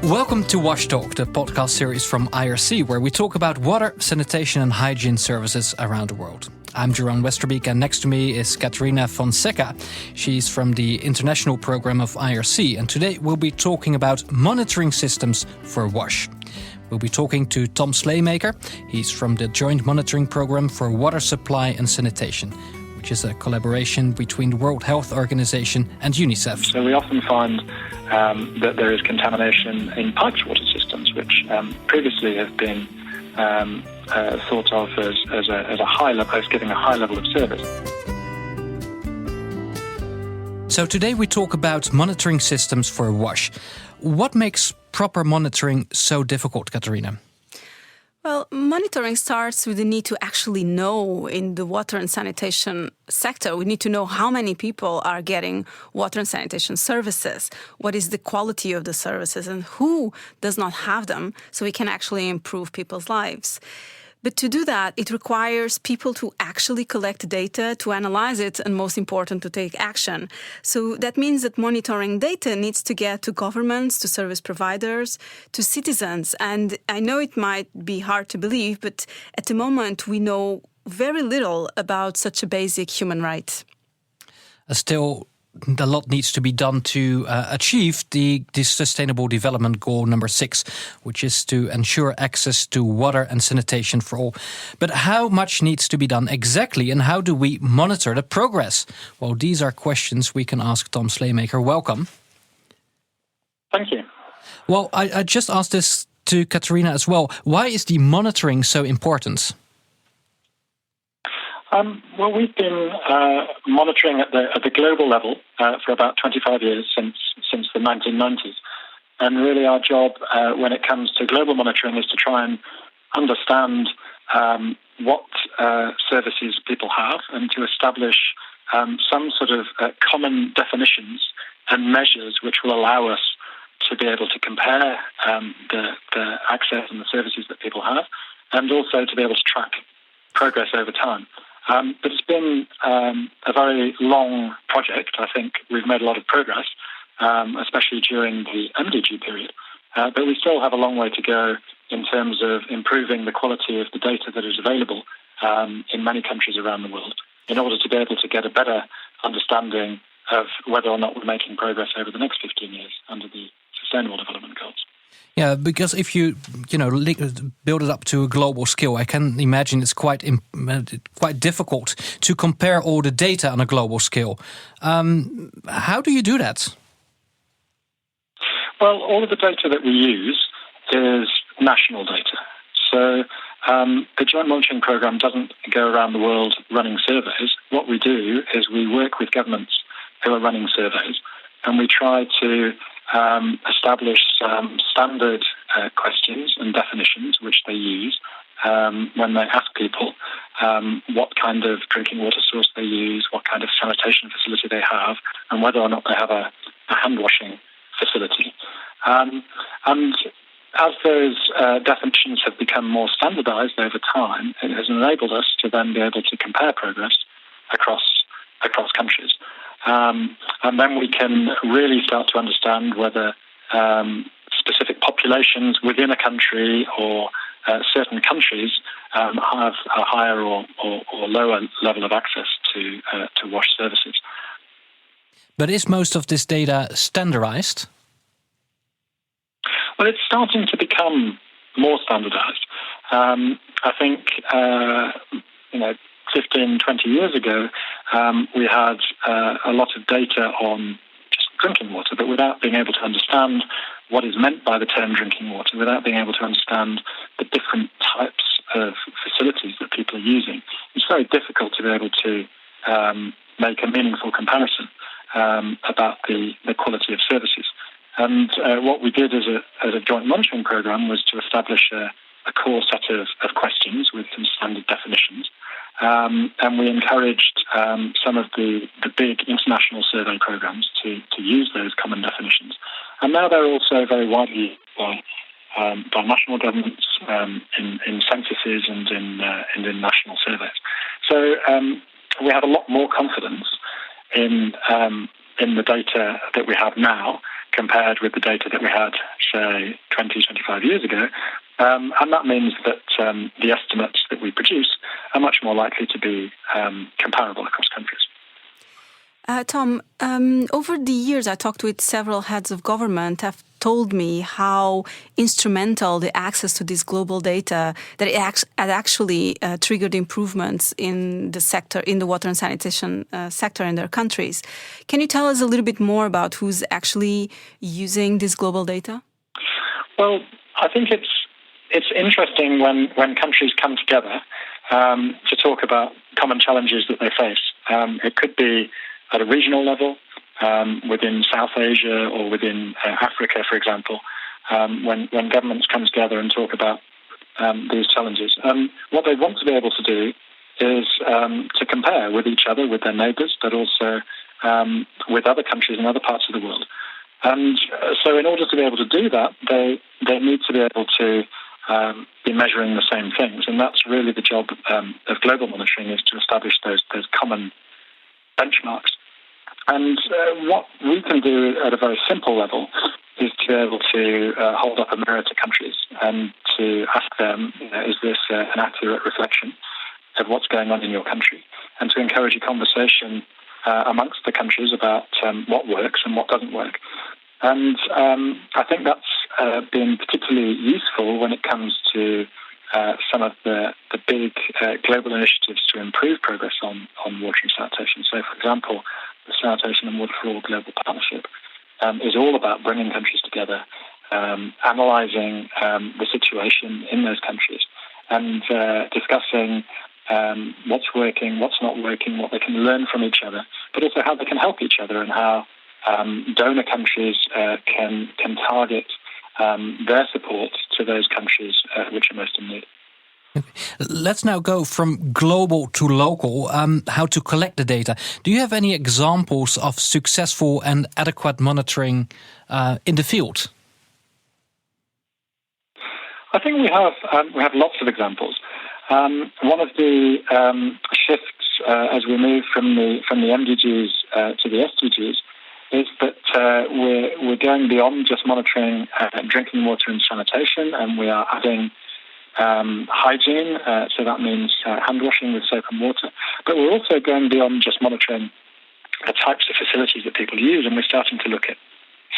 Welcome to Wash Talk, the podcast series from IRC, where we talk about water, sanitation and hygiene services around the world. I'm Jeroen Westerbeek, and next to me is Katerina Fonseca. She's from the international program of IRC, and today we'll be talking about monitoring systems for WASH. We'll be talking to Tom Slaymaker. He's from the Joint Monitoring Program for Water Supply and Sanitation, which is a collaboration between the World Health Organization and UNICEF. So we often find that there is contamination in piped water systems, which previously have been thought of as a high level, as giving a high level of service. So today we talk about monitoring systems for WASH. What makes proper monitoring so difficult, Katerina? Well, monitoring starts with the need to actually know in the water and sanitation sector. We need to know how many people are getting water and sanitation services, what is the quality of the services, and who does not have them, so we can actually improve people's lives. But to do that, it requires people to actually collect data, to analyze it, and most important, to take action. So that means that monitoring data needs to get to governments, to service providers, to citizens. And I know it might be hard to believe, but at the moment we know very little about such a basic human right. Still, a lot needs to be done to achieve the Sustainable Development Goal number 6, which is to ensure access to water and sanitation for all. But how much needs to be done exactly, and how do we monitor the progress? Well, these are questions we can ask Tom Slaymaker. Welcome. Thank you. Well, I just asked this to Katerina as well. Why is the monitoring so important? Well, we've been monitoring at the global level for about 25 years, since the 1990s. And really our job when it comes to global monitoring is to try and understand what services people have and to establish some sort of common definitions and measures which will allow us to be able to compare the access and the services that people have, and also to be able to track progress over time. But it's been a very long project. I think we've made a lot of progress, especially during the MDG period. But we still have a long way to go in terms of improving the quality of the data that is available in many countries around the world, in order to be able to get a better understanding of whether or not we're making progress over the next 15 years under the Sustainable Development Goals. Yeah, because if you build it up to a global scale, I can imagine it's quite difficult to compare all the data on a global scale. How do you do that? Well, all of the data that we use is national data. So the Joint Monitoring Programme doesn't go around the world running surveys. What we do is we work with governments who are running surveys, and we try to establish some standard questions and definitions which they use when they ask people what kind of drinking water source they use, what kind of sanitation facility they have, and whether or not they have a hand washing facility. And as those definitions have become more standardized over time, it has enabled us to then be able to compare progress across countries. And then we can really start to understand whether specific populations within a country or certain countries have a higher or lower level of access to WASH services. But is most of this data standardized? Well, it's starting to become more standardized. I think 15, 20 years ago, we had a lot of data on just drinking water, but without being able to understand what is meant by the term drinking water, without being able to understand the different types of facilities that people are using, it's very difficult to be able to make a meaningful comparison about the quality of services. And what we did as a joint monitoring program was to establish a core set of questions with some standard definitions. And we encouraged some of the big international survey programs to use those common definitions. And now they're also very widely used by national governments in censuses and in national surveys. So we have a lot more confidence in the data that we have now compared with the data that we had, say, 20, 25 years ago. And that means that the estimates that we produce are much more likely to be comparable across countries. Tom, over the years, I talked with several heads of government have told me how instrumental the access to this global data, that it had actually triggered improvements in the sector, in the water and sanitation sector in their countries. Can you tell us a little bit more about who's actually using this global data? Well, I think it's interesting when countries come together to talk about common challenges that they face. It could be at a regional level, within South Asia or within Africa, for example, when governments come together and talk about these challenges. What they want to be able to do is to compare with each other, with their neighbours, but also with other countries in other parts of the world. And so in order to be able to do that, they need to be able to be measuring the same things. And that's really the job of global monitoring, is to establish those common benchmarks. And what we can do at a very simple level is to be able to hold up a mirror to countries and to ask them, is this an accurate reflection of what's going on in your country? And to encourage a conversation amongst the countries about what works and what doesn't work. And I think that's been particularly useful when it comes to some of the big global initiatives to improve progress on water and sanitation. So, for example, the Sanitation and Water for All Global Partnership is all about bringing countries together, analysing the situation in those countries, and discussing what's working, what's not working, what they can learn from each other, but also how they can help each other, and how donor countries can target their support to those countries which are most in need. Let's now go from global to local, how to collect the data. Do you have any examples of successful and adequate monitoring in the field? I think we have lots of examples. One of the shifts as we move from the MDGs to the SDGs is that we're going beyond just monitoring drinking water and sanitation, and we are adding hygiene, so that means hand washing with soap and water. But we're also going beyond just monitoring the types of facilities that people use, and we're starting to look at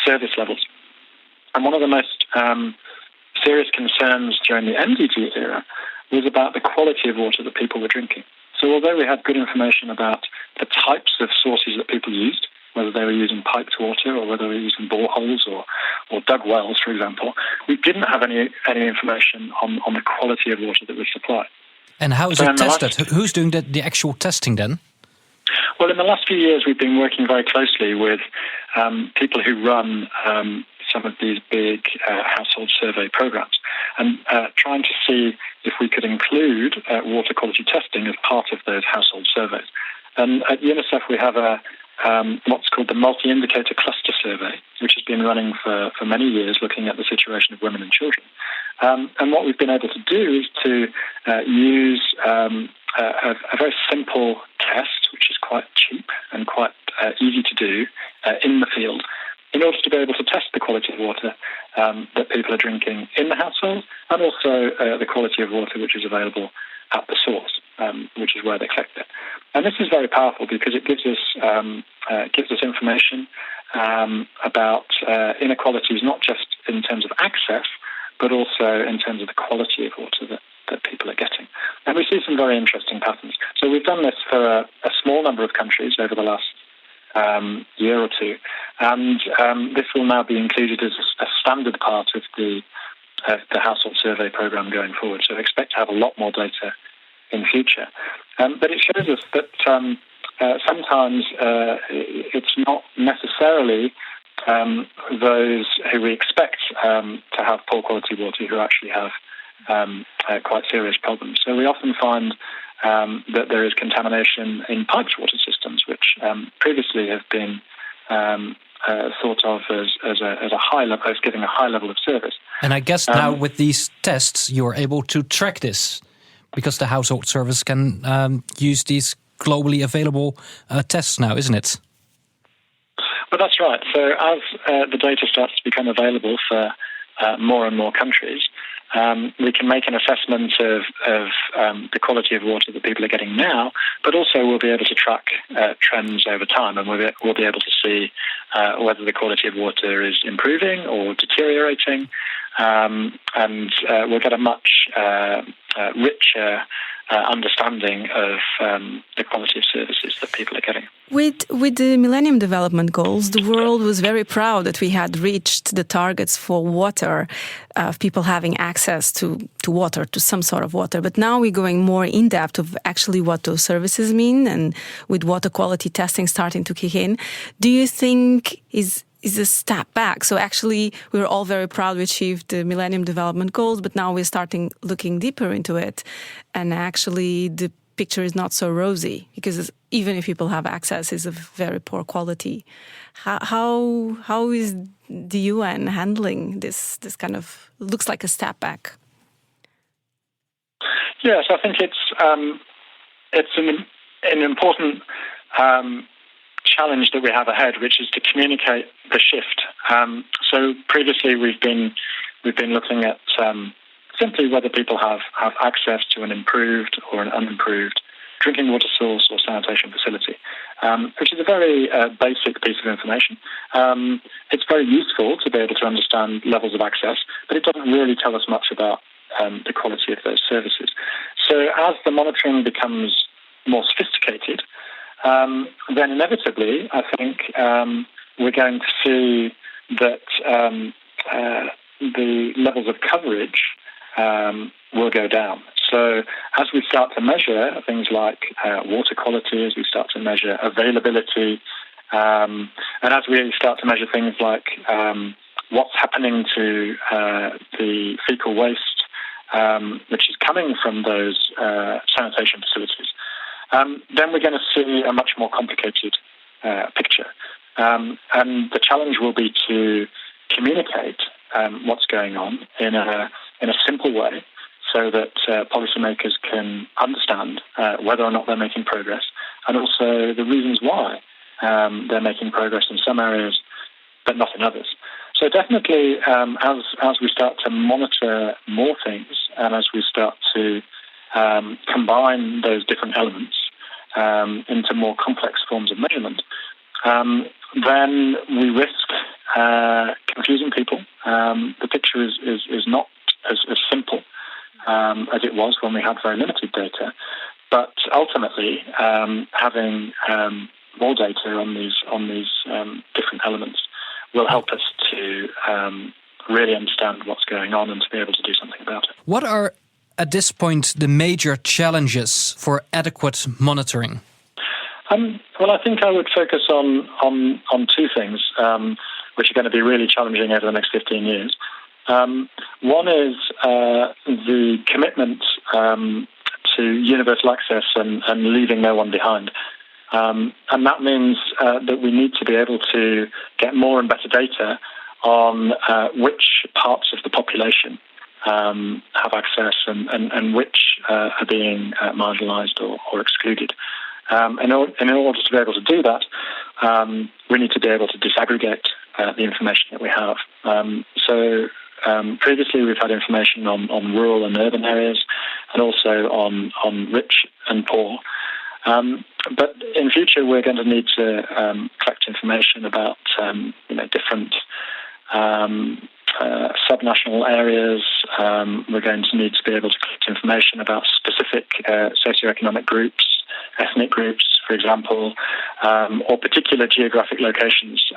service levels. And one of the most serious concerns during the MDG era was about the quality of water that people were drinking. So although we had good information about the types of sources that people used, whether they were using piped water or whether they were using boreholes or dug wells, for example, we didn't have any information on the quality of water that was supplied. And how is it tested? Who's doing the actual testing then? Well, in the last few years, we've been working very closely with people who run some of these big household survey programs, and trying to see if we could include water quality testing as part of those household surveys. And at UNICEF, we have what's called the multi-indicator cluster survey, which has been running for many years, looking at the situation of women and children. And what we've been able to do is to use a very simple test, which is quite cheap and quite easy to do in the field, in order to be able to test the quality of water that people are drinking in the household, and also the quality of water which is available at the source, which is where they collect it. And this is very powerful because it gives us information about inequalities, not just in terms of access, but also in terms of the quality of water that people are getting. And we see some very interesting patterns. So we've done this for a small number of countries over the last year or two, and this will now be included as a standard part of the household survey program going forward. So I expect to have a lot more data in future. But it shows us that sometimes it's not necessarily those who we expect to have poor quality water who actually have quite serious problems. So we often find that there is contamination in piped water systems, which previously have been thought of as a high level, as giving a high level of service. And I guess now with these tests, you're able to track this, because the household service can use these globally available tests now, isn't it? Well, that's right. So as the data starts to become available for more and more countries, we can make an assessment of the quality of water that people are getting now, but also we'll be able to track trends over time, and we'll be able to see whether the quality of water is improving or deteriorating, and we'll get a much richer understanding of the quality of services that people are getting. With the Millennium Development Goals, the world was very proud that we had reached the targets for water, of people having access to water, to some sort of water. But now we're going more in depth of actually what those services mean, and with water quality testing starting to kick in. Do you think is a step back? So actually, we were all very proud we achieved the Millennium Development Goals, but now we're starting looking deeper into it, and actually the picture is not so rosy, because even if people have access, it's of very poor quality. How is the UN handling this kind of, looks like a step back? Yes, I think it's an important challenge that we have ahead, which is to communicate the shift. So previously we've been looking at simply whether people have access to an improved or an unimproved drinking water source or sanitation facility, which is a very basic piece of information. It's very useful to be able to understand levels of access, but it doesn't really tell us much about the quality of those services. So as the monitoring becomes more sophisticated, then inevitably, I think we're going to see that the levels of coverage will go down. So as we start to measure things like water quality, as we start to measure availability, and as we start to measure things like what's happening to the fecal waste, which is coming from those sanitation facilities, then we're going to see a much more complicated picture. And the challenge will be to communicate what's going on in a simple way, so that policymakers can understand whether or not they're making progress, and also the reasons why they're making progress in some areas but not in others. So definitely, as we start to monitor more things, and as we start to combine those different elements into more complex forms of measurement, then we risk confusing people. The picture is not as simple as it was when we had very limited data, but ultimately having more data on these different elements will help us to really understand what's going on and to be able to do something about it. What are, at this point, the major challenges for adequate monitoring? Well, I think I would focus on two things, which are going to be really challenging over the next 15 years. One is the commitment to universal access and leaving no one behind. And that means that we need to be able to get more and better data on which parts of the population have access and which are being marginalised or excluded. In order to be able to do that, we need to be able to disaggregate the information that we have. So previously we've had information on rural and urban areas, and also on rich and poor. But in future we're going to need to collect information about different subnational areas. We're going to need to be able to collect information about specific socioeconomic groups, ethnic groups, for example, or particular geographic locations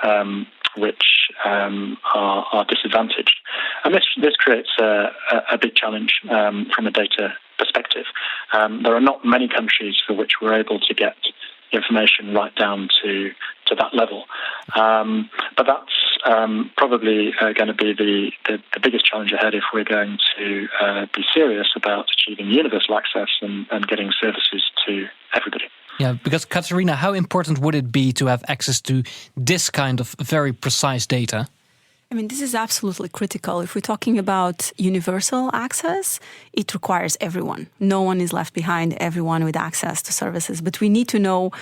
which are disadvantaged. And this creates a big challenge from a data perspective. There are not many countries for which we're able to get information right down to that level. But that's probably going to be the biggest challenge ahead if we're going to be serious about achieving universal access and getting services to everybody. Yeah, because Katerina, how important would it be to have access to this kind of very precise data? I mean, this is absolutely critical. If we're talking about universal access, it requires everyone. No one is left behind, everyone with access to services. But we need to know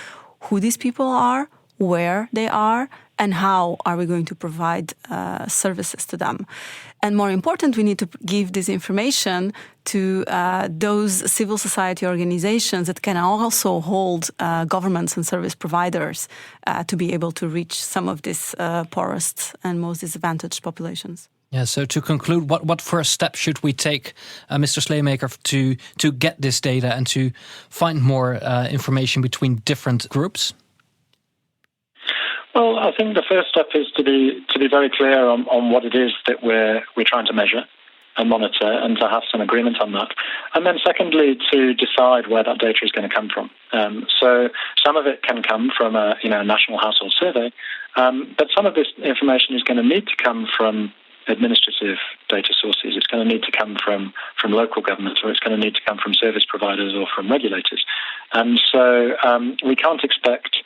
who these people are, where they are, and how are we going to provide services to them. And more important, we need to give this information to those civil society organizations that can also hold governments and service providers to be able to reach some of these poorest and most disadvantaged populations. Yeah, so to conclude, what first step should we take, Mr. Sleemaker, to get this data and to find more information between different groups? Well, I think the first step is to be very clear on what it is that we're trying to measure and monitor, and to have some agreement on that. And then secondly, to decide where that data is going to come from. So some of it can come from a national household survey, but some of this information is going to need to come from administrative data sources. It's going to need to come from local governments, or it's going to need to come from service providers or from regulators. And so we can't expect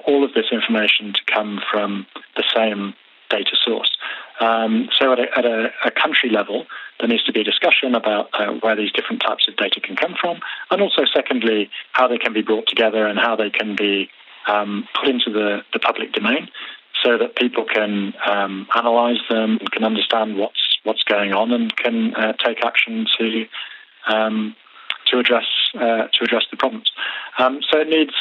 all of this information to come from the same data source. So at a country level, there needs to be a discussion about where these different types of data can come from, and also secondly, how they can be brought together and how they can be put into the public domain, so that people can analyse them and can understand what's going on and can take action to address the problems. So it needs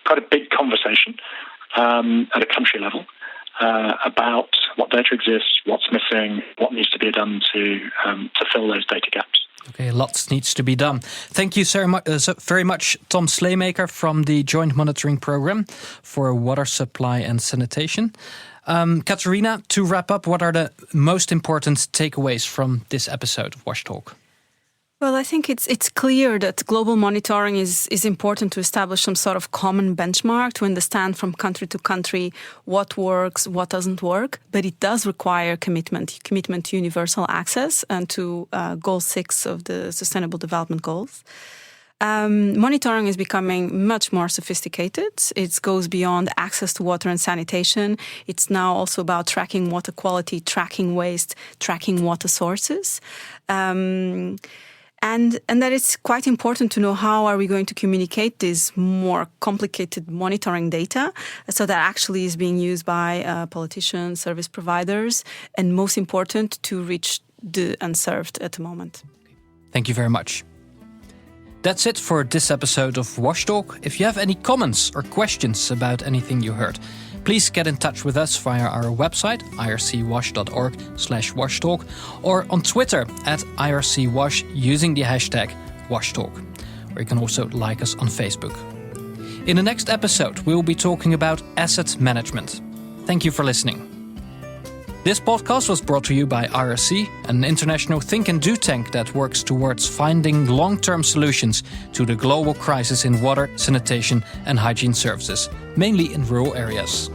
quite a big conversation at a country level about what data exists, what's missing, what needs to be done to fill those data gaps. Okay, lots needs to be done. Thank you very much, Tom Sleemaker from the Joint Monitoring Programme for Water Supply and Sanitation. Katerina, to wrap up, what are the most important takeaways from this episode of Wash Talk? Well, I think it's clear that global monitoring is important to establish some sort of common benchmark to understand from country to country what works, what doesn't work. But it does require commitment to universal access and to Goal 6 of the Sustainable Development Goals. Monitoring is becoming much more sophisticated. It goes beyond access to water and sanitation. It's now also about tracking water quality, tracking waste, tracking water sources. And that it's quite important to know how are we going to communicate this more complicated monitoring data so that actually is being used by politicians, service providers, and most important, to reach the unserved at the moment. Thank you very much. That's it for this episode of Wash Talk. If you have any comments or questions about anything you heard, please get in touch with us via our website, ircwash.org/washtalk, or on Twitter @IRCWash using the hashtag WashTalk, or you can also like us on Facebook. In the next episode, we will be talking about asset management. Thank you for listening. This podcast was brought to you by IRC, an international think and do tank that works towards finding long-term solutions to the global crisis in water, sanitation and hygiene services, mainly in rural areas.